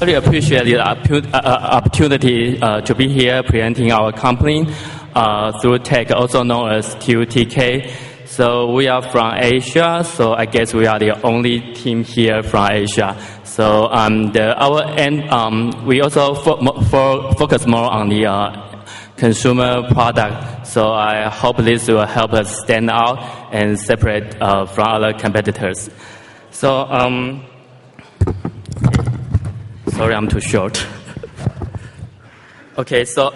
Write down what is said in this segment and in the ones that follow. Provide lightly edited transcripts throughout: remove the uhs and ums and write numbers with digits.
Really appreciate the opportunity to be here presenting our company, ThoughTek, also known as ThoughTek. So we are from Asia, so I guess we are the only team here from Asia. So we also focus more on the consumer product. So I hope this will help us stand out and separate from other competitors. So sorry, I'm too short. Okay, so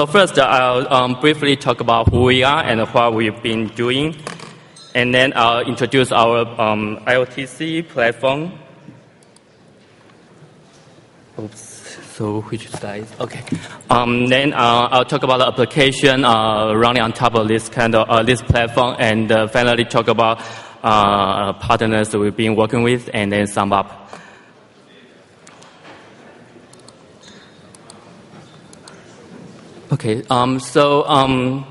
first I'll briefly talk about who we are and what we've been doing, and then I'll introduce our IoTC platform. Oops. So which slide? Okay. Then I'll talk about the application running on top of this this platform, and finally talk about partners that we've been working with, and then sum up. Okay, so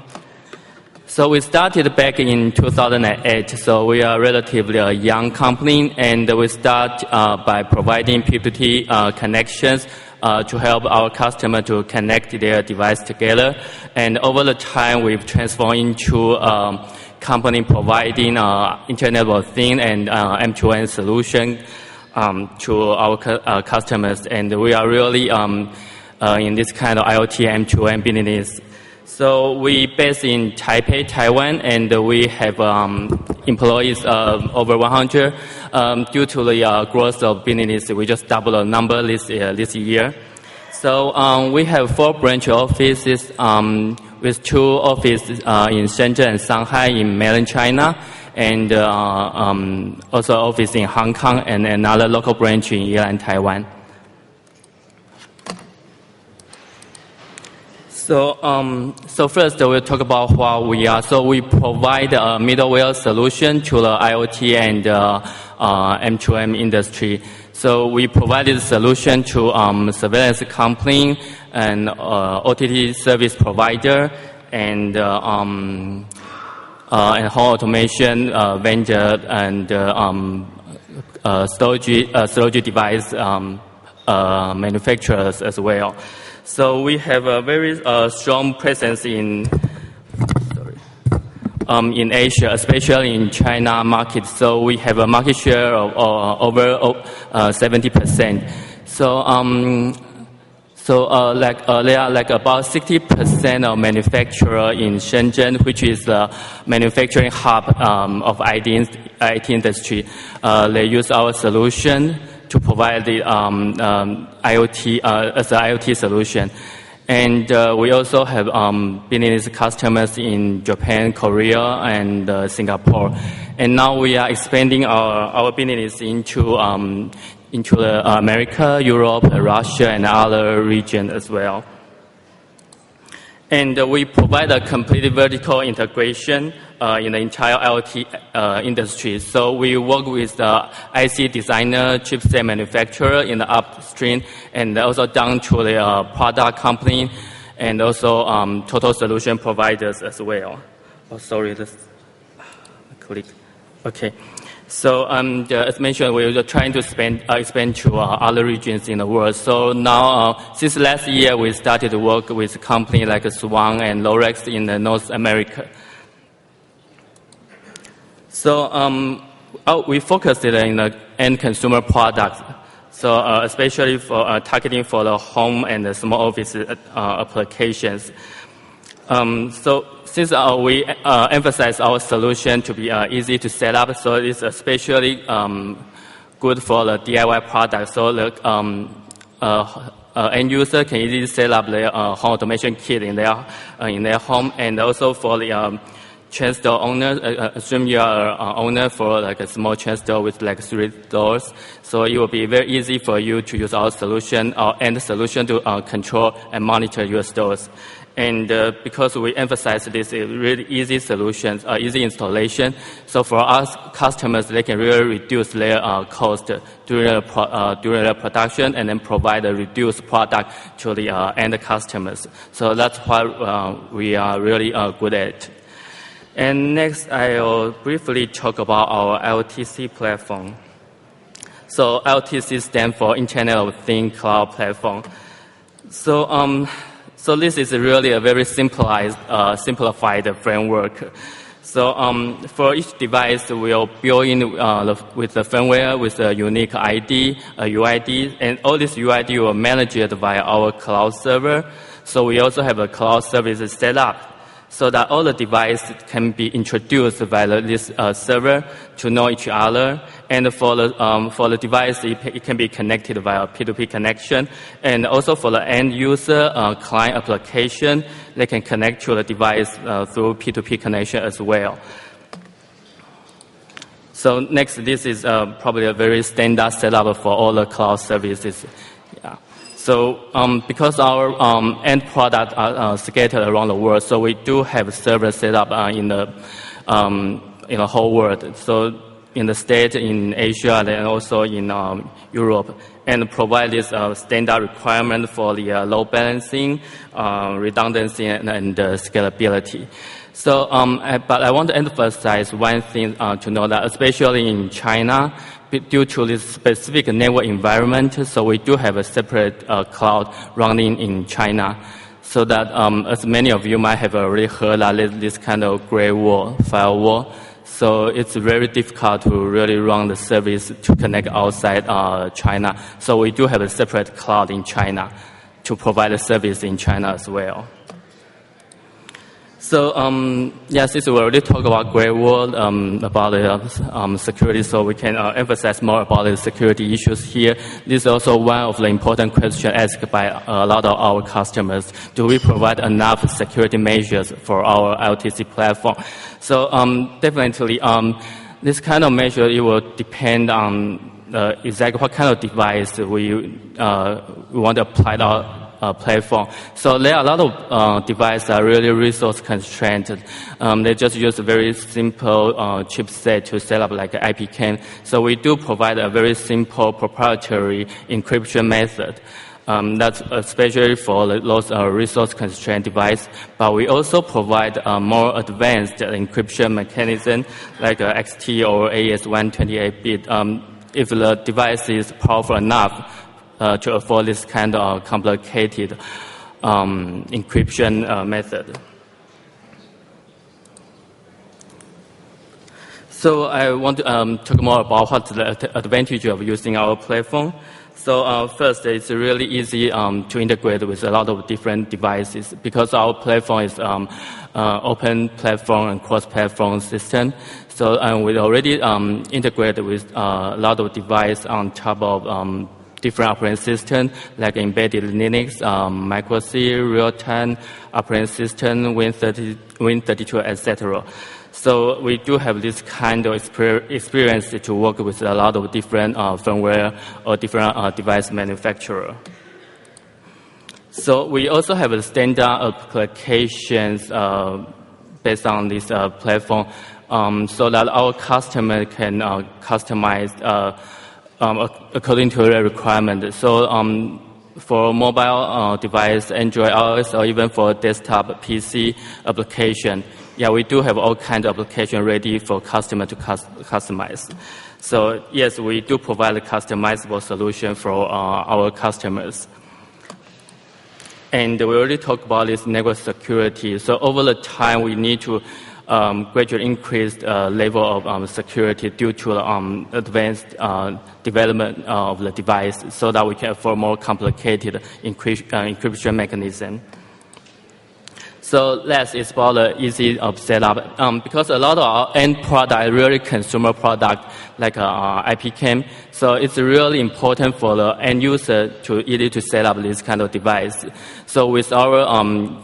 we started back in 2008, so we are relatively a young company, and we start by providing P2P connections to help our customer to connect their device together. And over the time, we've transformed into a company providing Internet of Things and M2M solution to our customers, and we are really in this kind of IoT M2M business. So we based in Taipei, Taiwan, and we have employees over 100. Due to the growth of business, we just doubled the number this year. So we have 4 branch offices with 2 offices in Shenzhen and Shanghai in mainland China, and also office in Hong Kong and another local branch in Yilan, Taiwan. So first we'll talk about what we are. So we provide a middleware solution to the IoT and M2M industry. So we provided a solution to surveillance company and OTT service provider and home automation vendor and storage device manufacturers as well. So we have a very strong presence in Asia, especially in China market. So we have a market share of over 70%. There are about 60% of manufacturer in Shenzhen, which is the manufacturing hub of IT industry. They use our solution to provide the IoT as an IoT solution. And we also have business customers in Japan, Korea, and Singapore. And now we are expanding our business into America, Europe, Russia, and other regions as well. And we provide a complete vertical integration in the entire IoT industry. So we work with the IC designer, chipset manufacturer in the upstream, and also down to the product company, and also total solution providers as well. Oh, sorry, click. Okay. So as mentioned, we are trying to expand to other regions in the world. So now, since last year, we started to work with companies like Swan and Lorex in North America. So we focused in the end consumer products. So especially for targeting for the home and the small office applications. So since we emphasize our solution to be easy to set up, so it's especially good for the DIY product. So the end user can easily set up their home automation kit in their home, and also for the chain store owner. Assume you are an owner for like a small chain store with like 3 doors. So it will be very easy for you to use our solution, our end solution, to control and monitor your stores. And because we emphasize this really easy solutions, easy installation, so for us customers, they can really reduce their cost during their production, and then provide a reduced product to the end customers. So that's what we are really good at. And next, I'll briefly talk about our IoTC platform. So IoTC stands for Internet of Things Cloud Platform. So this is really a very simplified framework. So for each device, we'll build in with the firmware with a unique ID, a UID, and all this UID will manage it via our cloud server. So we also have a cloud service set up so that all the devices can be introduced via this server to know each other. And for the device, it can be connected via P2P connection. And also for the end user client application, they can connect to the device through P2P connection as well. So next, this is probably a very standard setup for all the cloud services. Yeah. So because our end product are scattered around the world, so we do have servers set up in the whole world. So in the States, in Asia, and also in Europe, and provide this standard requirement for the load balancing, redundancy, and scalability. So, but I want to emphasize one thing to know that, especially in China, due to this specific network environment, so we do have a separate cloud running in China. So that, as many of you might have already heard, this kind of gray wall, firewall. So it's very difficult to really run the service to connect outside China. So we do have a separate cloud in China to provide a service in China as well. So, yes, since we already talked about Great Wall, about the security, so we can emphasize more about the security issues here. This is also one of the important questions asked by a lot of our customers. Do we provide enough security measures for our IoTC platform? So, definitely, this kind of measure, it will depend on exactly what kind of device we want to apply to our platform. So there are a lot of devices that are really resource constrained. They just use a very simple chipset to set up like an IPCAM. So we do provide a very simple proprietary encryption method. That's especially for those resource constrained devices. But we also provide a more advanced encryption mechanism like XT or AES-128-bit if the device is powerful enough to afford this kind of complicated encryption method. So I want to talk more about what's the advantage of using our platform. So first, it's really easy to integrate with a lot of different devices because our platform is open platform and cross-platform system. So we already integrated with a lot of devices on top of different operating systems like embedded Linux, Micro C, real-time operating system, Win32, etc. So we do have this kind of experience to work with a lot of different firmware or different device manufacturer. So we also have a standard applications based on this platform so that our customer can customize according to their requirement. So for mobile device, Android, iOS, or even for desktop PC application, yeah, we do have all kinds of application ready for customer to customize. So yes, we do provide a customizable solution for our customers. And we already talked about this network security. So over the time, we need to gradually increase level of security due to advanced development of the device so that we can afford more complicated encryption mechanism. So last is about the easy of setup. Because a lot of our end product are really consumer product like IPCAM, so it's really important for the end user to easy to set up this kind of device. So with our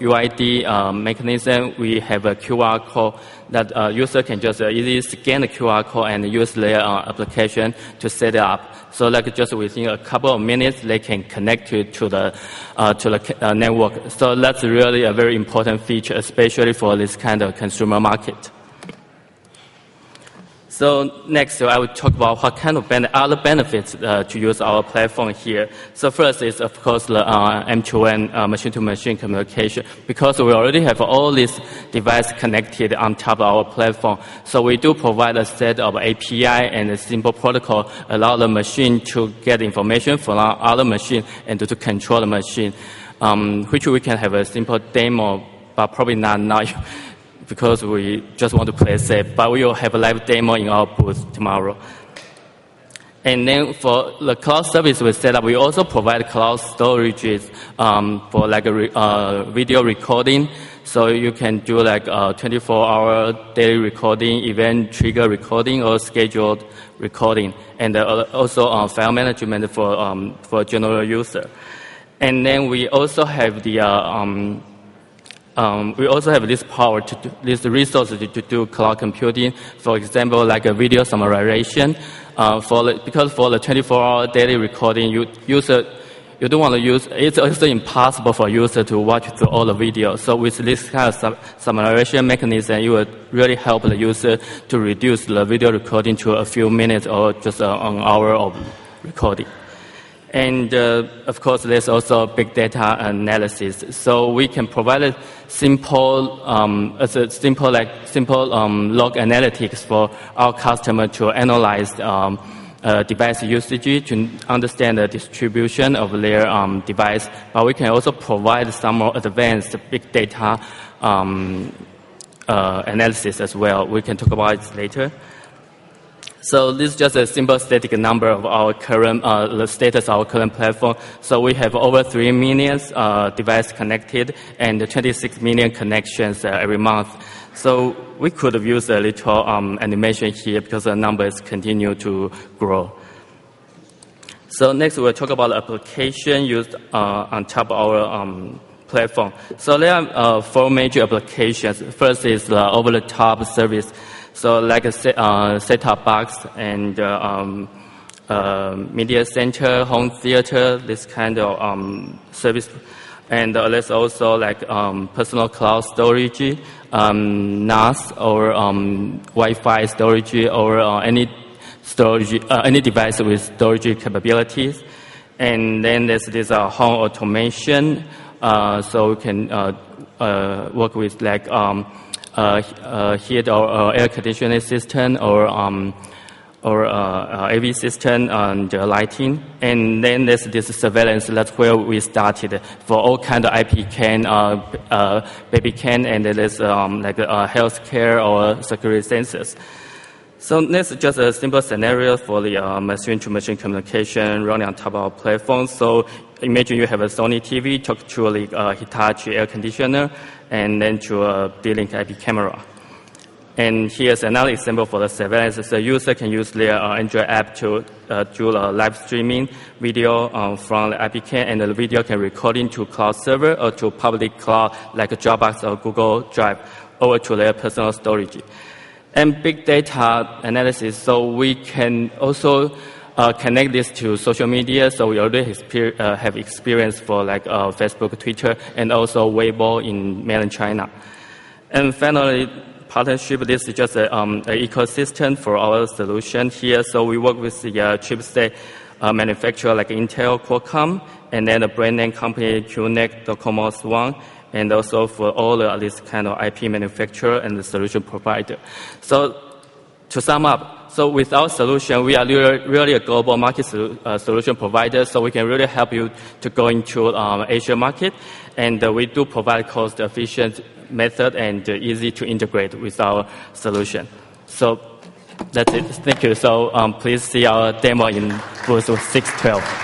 UID mechanism, we have a QR code that user can just easily scan the QR code and use their application to set it up. So like just within a couple of minutes, they can connect to the network. So that's really a very important feature, especially for this kind of consumer market. So next, I will talk about what kind of other benefits to use our platform here. So first is, of course, the M2M machine-to-machine communication, because we already have all these devices connected on top of our platform. So we do provide a set of API and a simple protocol allow the machine to get information from our other machine and to control the machine, which we can have a simple demo, but probably not now. Because we just want to play safe, but we will have a live demo in our booth tomorrow. And then for the cloud service we set up, we also provide cloud storages for like a video recording. So you can do like 24-hour daily recording, event trigger recording, or scheduled recording, and also file management for general user. And then we also have the this power this resources to do cloud computing. For example, like a video summarization. Because for the 24-hour daily recording, you don't want to use. It's also impossible for user to watch through all the videos. So with this kind of summarization mechanism, it will really help the user to reduce the video recording to a few minutes or just an hour of recording. And of course, there's also big data analysis. So we can provide a simple log analytics for our customer to analyze device usage to understand the distribution of their device. But we can also provide some more advanced big data analysis as well. We can talk about it later. So this is just a simple static number of our current, the status of our current platform. So we have over 3 million devices connected and 26 million connections every month. So we could have used a little animation here because the numbers continue to grow. So next we'll talk about the application used on top of our platform. So there are 4 major applications. First is the over-the-top service. So like a set-top box and media center, home theater, this kind of service. And there's also like personal cloud storage, NAS or Wi-Fi storage or any storage, any device with storage capabilities. And then there's this home automation. So we can work with like heat or air conditioning system or AV system and lighting. And then there's this surveillance. That's where we started for all kind of IP cam, baby cam, and there's like healthcare or security sensors. So this is just a simple scenario for the machine-to-machine communication running on top of our platform. So imagine you have a Sony TV, talk to a Hitachi air conditioner, and then to a D-Link IP camera. And here's another example for the surveillance. The user can use their Android app to do live streaming video from the IP cam, and the video can record into cloud server or to public cloud like Dropbox or Google Drive over to their personal storage. And big data analysis, so we can also connect this to social media. So we already have experience for like Facebook, Twitter, and also Weibo in mainland China. And finally, partnership. This is just an ecosystem for our solution here. So we work with the chipset manufacturer like Intel, Qualcomm, and then the brand name company QNEC, Docomo, Swan, and also for all this kind of IP manufacturer and the solution provider. So to sum up, so with our solution, we are really a global market solution provider, so we can really help you to go into Asia market, and we do provide cost-efficient method and easy to integrate with our solution. So that's it. Thank you. So please see our demo in booth 612.